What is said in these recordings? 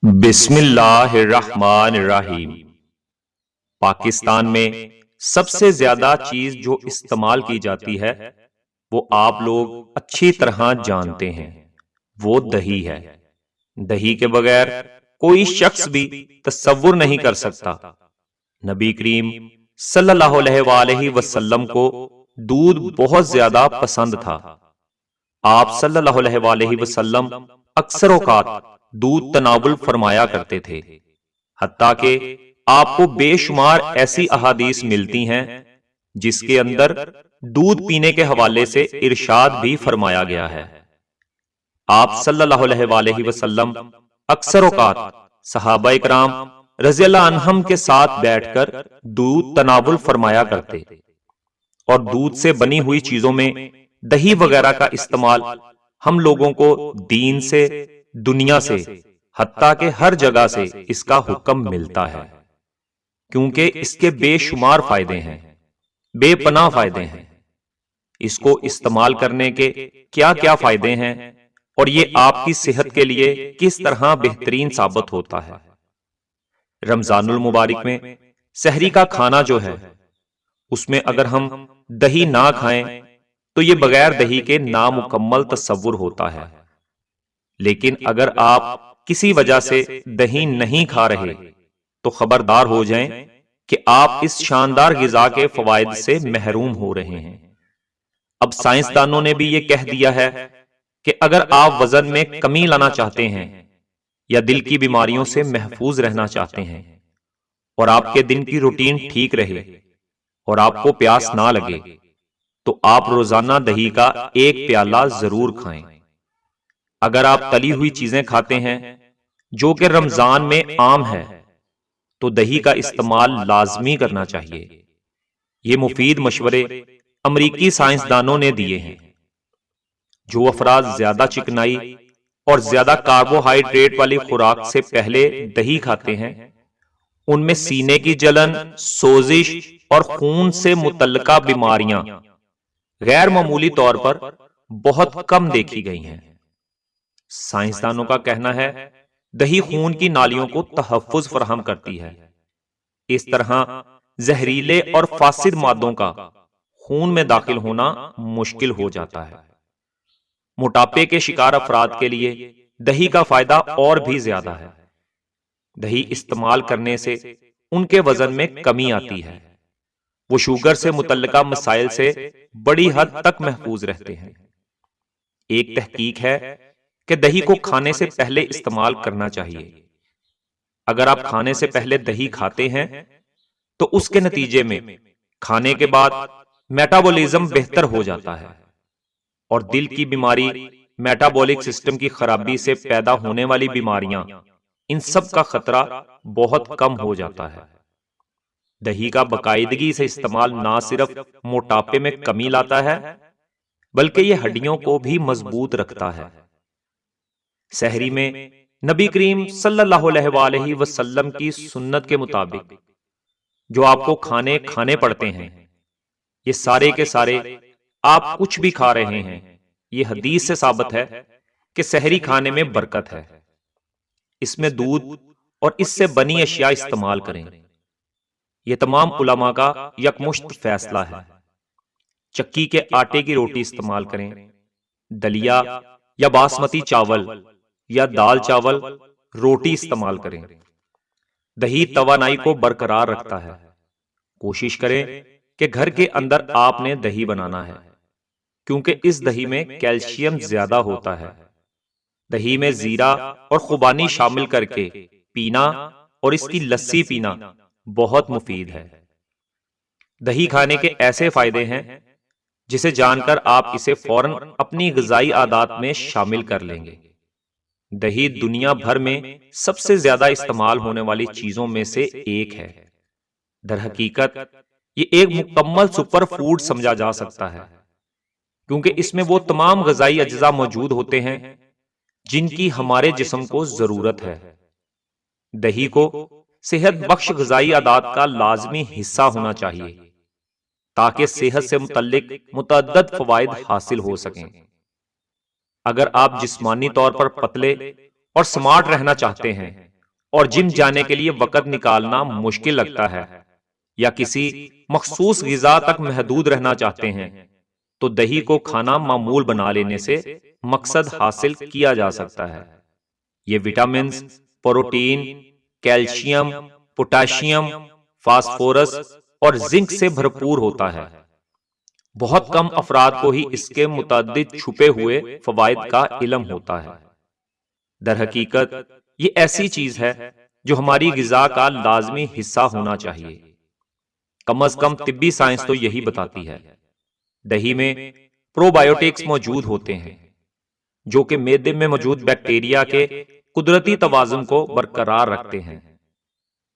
بسم اللہ الرحمن الرحیم۔ پاکستان میں سب سے زیادہ چیز جو استعمال کی جاتی ہے وہ آپ لوگ اچھی طرح جانتے ہیں، وہ دہی ہے۔ دہی کے بغیر کوئی شخص بھی تصور نہیں کر سکتا۔ نبی کریم صلی اللہ علیہ وآلہ وسلم کو دودھ بہت زیادہ پسند تھا۔ آپ صلی اللہ علیہ وآلہ وسلم اکثر اوقات دودھ تناول فرمایا کرتے تھے، حتیٰ کہ آپ کو بے شمار ایسی احادیث ملتی ہیں جس کے اندر دودھ پینے کے حوالے سے ارشاد بھی فرمایا گیا ہے۔ آپ صلی اللہ علیہ وآلہ وسلم اکثر اوقات صحابہ اکرام رضی اللہ عنہم کے ساتھ بیٹھ کر دودھ تناول فرمایا کرتے، اور دودھ سے بنی ہوئی چیزوں میں دہی وغیرہ کا استعمال ہم لوگوں کو دین سے، دنیا سے، حتیٰ کہ ہر جگہ سے اس کا حکم ملتا ہے، کیونکہ اس کے بے شمار فائدے ہیں، بے پناہ فائدے ہیں۔ اس کو استعمال کرنے کے کیا کیا فائدے ہیں اور یہ آپ کی صحت کے لیے کس طرح بہترین ثابت ہوتا ہے۔ رمضان المبارک میں سحری کا کھانا جو ہے، اس میں اگر ہم دہی نہ کھائیں تو یہ بغیر دہی کے نامکمل تصور ہوتا ہے، لیکن اگر آپ کسی وجہ سے دہی نہیں کھا رہے تو خبردار ہو جائیں کہ آپ اس شاندار غذا کے فوائد سے محروم ہو رہے ہیں۔ اب سائنسدانوں نے بھی یہ کہہ دیا ہے کہ اگر آپ وزن میں کمی لانا چاہتے ہیں یا دل کی بیماریوں سے محفوظ رہنا چاہتے ہیں اور آپ کے دن کی روٹین ٹھیک رہے اور آپ کو پیاس نہ لگے تو آپ روزانہ دہی کا 1 پیالہ ضرور کھائیں۔ اگر آپ تلی ہوئی چیزیں کھاتے ہیں جو کہ رمضان میں عام ہے تو دہی کا استعمال لازمی کرنا چاہیے۔ یہ مفید مشورے امریکی سائنسدانوں نے دیے ہیں۔ جو افراد زیادہ چکنائی اور زیادہ کاربوہائیڈریٹ والی خوراک سے پہلے دہی کھاتے ہیں، ان میں سینے کی جلن، سوزش اور خون سے متعلقہ بیماریاں غیر معمولی طور پر بہت کم دیکھی گئی ہیں۔ سائنسدانوں کا کہنا ہے دہی خون کی نالیوں کو تحفظ فراہم کرتی ہے۔ اس طرح زہریلے اور فاسد مادوں کا خون میں داخل ہونا مشکل ہو جاتا ہے۔ موٹاپے کے شکار افراد کے لیے دہی کا فائدہ اور بھی زیادہ ہے۔ دہی استعمال کرنے سے ان کے وزن میں کمی آتی ہے، وہ شوگر سے متعلقہ مسائل سے بڑی حد تک محفوظ رہتے ہیں۔ ایک تحقیق ہے کہ دہی کو کھانے سے پہلے استعمال کرنا چاہیے۔ اگر آپ کھانے سے پہلے دہی کھاتے ہیں تو اس کے نتیجے میں کھانے کے بعد میٹابولزم بہتر ہو جاتا ہے، اور دل کی بیماری، میٹابولک سسٹم کی خرابی سے پیدا ہونے والی بیماریاں، ان سب کا خطرہ بہت کم ہو جاتا ہے۔ دہی کا باقاعدگی سے استعمال نہ صرف موٹاپے میں کمی لاتا ہے بلکہ یہ ہڈیوں کو بھی مضبوط رکھتا ہے۔ سحری میں نبی کریم صلی اللہ علیہ وآلہ وسلم کی سنت کے مطابق جو آپ کو کھانے پڑتے ہیں، یہ سارے کے سارے آپ کچھ بھی کھا رہے ہیں، یہ حدیث سے ثابت ہے کہ سحری کھانے میں برکت ہے۔ اس میں دودھ اور اس سے بنی اشیاء استعمال کریں۔ یہ تمام علماء کا یکمشت فیصلہ ہے۔ چکی کے آٹے کی روٹی استعمال کریں، دلیا یا باسمتی چاول یا دال چاول روٹی استعمال کریں۔ دہی توانائی کو برقرار رکھتا ہے۔ کوشش کریں کہ گھر کے اندر آپ نے دہی بنانا ہے، کیونکہ اس دہی میں کیلشیم زیادہ ہوتا ہے۔ دہی میں زیرہ اور خوبانی شامل کر کے پینا اور اس کی لسی پینا بہت مفید ہے۔ دہی کھانے کے ایسے فائدے ہیں جسے جان کر آپ اسے فوراً اپنی غذائی عادات میں شامل کر لیں گے۔ دہی دنیا بھر میں سب سے زیادہ استعمال ہونے والی چیزوں میں سے ایک ہے۔ در حقیقت یہ ایک مکمل سپر فوڈ سمجھا جا سکتا ہے، کیونکہ اس میں وہ تمام غذائی اجزاء موجود ہوتے ہیں جن کی ہمارے جسم کو ضرورت ہے۔ دہی کو صحت بخش غذائی عادات کا لازمی حصہ ہونا چاہیے تاکہ صحت سے متعلق متعدد فوائد حاصل ہو سکیں۔ اگر آپ جسمانی طور پر پتلے اور سمارٹ رہنا چاہتے ہیں اور جم جانے کے لیے وقت نکالنا مشکل لگتا ہے یا کسی مخصوص غذا تک محدود رہنا چاہتے ہیں تو دہی کو کھانا معمول بنا لینے سے مقصد حاصل کیا جا سکتا ہے۔ یہ vitamins, protein, calcium, potassium, phosphorus اور زنک سے بھرپور ہوتا ہے۔ بہت کم افراد کو ہی اس کے متعدد چھپے ہوئے فوائد کا علم ہوتا ہے۔ در حقیقت یہ ایسی چیز ہے جو ہماری غذا کا لازمی حصہ ہونا چاہیے، کم از کم طبی سائنس تو یہی بتاتی ہے۔ دہی میں پرو بایوٹکس موجود ہوتے ہیں جو کہ معدے میں موجود بیکٹیریا کے قدرتی توازن کو برقرار رکھتے ہیں۔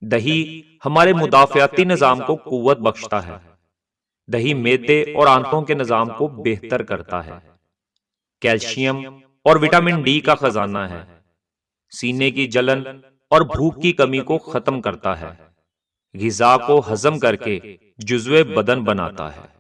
دہی ہمارے مدافعتی نظام کو قوت بخشتا ہے۔ دہی معدے اور آنتوں کے نظام کو بہتر کرتا ہے۔ کیلشیم اور وٹامن ڈی کا خزانہ ہے۔ سینے کی جلن اور بھوک کی کمی کو ختم کرتا ہے۔ غذا کو ہضم کر کے جزوِ بدن بناتا ہے۔